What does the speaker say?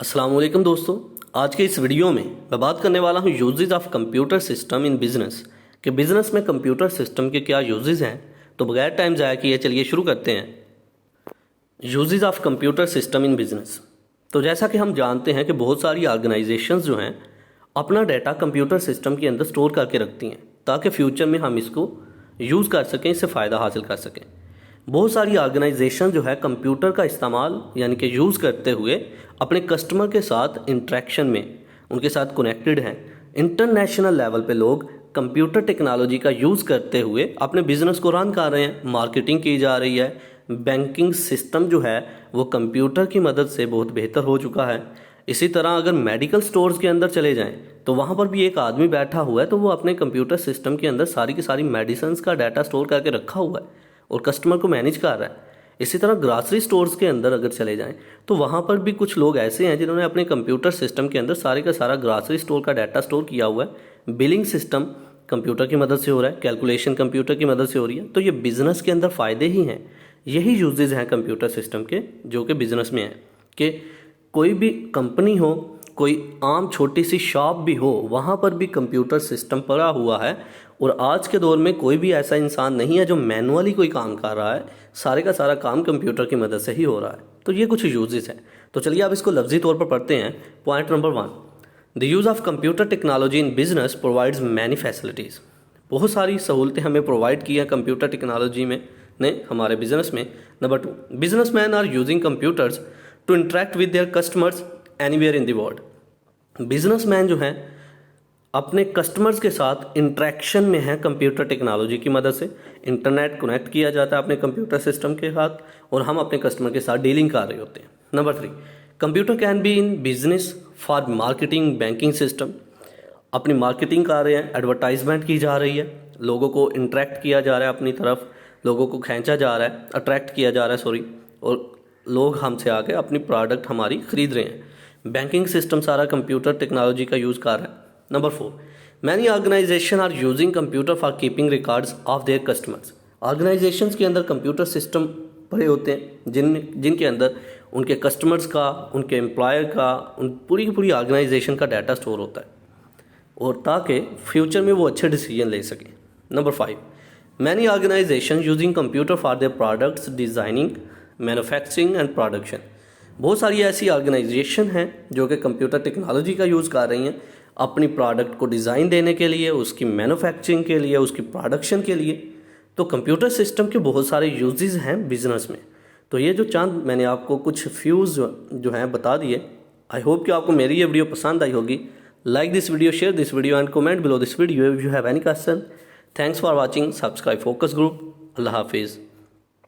अस्सलाम वालेकुम दोस्तों। आज के इस वीडियो में मैं बात करने वाला हूँ uses of computer system in business कि बिजनेस में कंप्यूटर सिस्टम के क्या यूजेज हैं। तो बगैर टाइम ज़ाया किए चलिए शुरू करते हैं। Uses of computer system in business. तो जैसा कि हम जानते हैं कि बहुत सारी ऑर्गेनाइजेशंस जो हैं अपना डाटा कंप्यूटर सिस्टम के अंदर स्टोर करके रखती हैं ताकि फ्यूचर में हम इसको यूज़ कर सकें, इससे फ़ायदा हासिल कर सकें। बहुत सारी ऑर्गेनाइजेशन जो है कंप्यूटर का इस्तेमाल यानी कि यूज़ करते हुए अपने कस्टमर के साथ इंटरेक्शन में उनके साथ कनेक्टेड हैं। इंटरनेशनल लेवल पे लोग कंप्यूटर टेक्नोलॉजी का यूज़ करते हुए अपने बिजनेस को रन कर रहे हैं, मार्केटिंग की जा रही है। बैंकिंग सिस्टम जो है वो कंप्यूटर की मदद से बहुत बेहतर हो चुका है। इसी तरह अगर मेडिकल स्टोर्स के अंदर चले जाएं तो वहाँ पर भी एक आदमी बैठा हुआ है, तो वो अपने कंप्यूटर सिस्टम के अंदर सारी की सारी मेडिसिन का डाटा स्टोर करके रखा हुआ है और कस्टमर को मैनेज कर रहा है। इसी तरह ग्रॉसरी स्टोर्स के अंदर अगर चले जाएं तो वहाँ पर भी कुछ लोग ऐसे हैं जिन्होंने अपने कंप्यूटर सिस्टम के अंदर सारे का सारा ग्रॉसरी स्टोर का डाटा स्टोर किया हुआ है। बिलिंग सिस्टम कंप्यूटर की मदद से हो रहा है, कैलकुलेशन कंप्यूटर की मदद से हो रही है। तो ये बिजनेस के अंदर फ़ायदे ही हैं, यही यूजेज हैं कंप्यूटर सिस्टम के जो कि बिजनेस में है कि कोई भी कंपनी हो, कोई आम छोटी सी शॉप भी हो, वहाँ पर भी कंप्यूटर सिस्टम पड़ा हुआ है। और आज के दौर में कोई भी ऐसा इंसान नहीं है जो मैनुअली कोई काम कर रहा है, सारे का सारा काम कंप्यूटर की मदद से ही हो रहा है। तो ये कुछ यूजेस हैं। तो चलिए आप इसको लफ्जी तौर पर पढ़ते हैं। Point number 1, the use of computer technology in business provides many facilities. बहुत सारी सहूलतें हमें प्रोवाइड की हैं कंप्यूटर टेक्नोलॉजी में ने हमारे बिजनेस में। Number 2, business man are using computers to interact with their customers anywhere in the world. Businessman जो हैं अपने कस्टमर्स के साथ इंटरेक्शन में है कंप्यूटर टेक्नोलॉजी की मदद से। इंटरनेट कनेक्ट किया जाता है अपने कंप्यूटर सिस्टम के साथ और हम अपने कस्टमर के साथ डीलिंग कर रहे होते हैं। Number 3, computer can be in business for marketing banking system. अपनी मार्केटिंग कर रहे हैं, एडवर्टाइजमेंट की जा रही है, लोगों को इंटरेक्ट किया जा रहा है अपनी तरफ, लोगों को खींचा जा रहा है, अट्रैक्ट किया जा रहा है सॉरी, और लोग हमसे आके अपनी प्रोडक्ट हमारी खरीद रहे हैं। बैंकिंग सिस्टम सारा कंप्यूटर टेक्नोलॉजी का यूज़ कर रहा है। Number 4, many organisation are using computer for keeping records of their customers. Organisations के अंदर कंप्यूटर सिस्टम पड़े होते हैं जिनके अंदर उनके कस्टमर्स का, उनके एम्प्लॉयर का, उन पूरी की पूरी ऑर्गेनाइजेशन का डाटा स्टोर होता है और ताकि फ्यूचर में वो अच्छे डिसीजन ले सकें। Number 5, many organisation using computer for their products designing, manufacturing and production. बहुत सारी ऐसी ऑर्गेनाइजेशन हैं जो कि कंप्यूटर टेक्नोलॉजी का यूज़ कर रही हैं अपनी प्रोडक्ट को डिज़ाइन देने के लिए, उसकी मैन्युफैक्चरिंग के लिए, उसकी प्रोडक्शन के लिए। तो कंप्यूटर सिस्टम के बहुत सारे यूजेस हैं बिजनेस में। तो ये जो चंद मैंने आपको कुछ फ्यूज़ जो हैं बता दिए। आई होप कि आपको मेरी ये वीडियो पसंद आई होगी। Like this video, share this video and comment below this video if you have any question. Thanks for watching. Subscribe focus group. अल्लाह हाफिज़।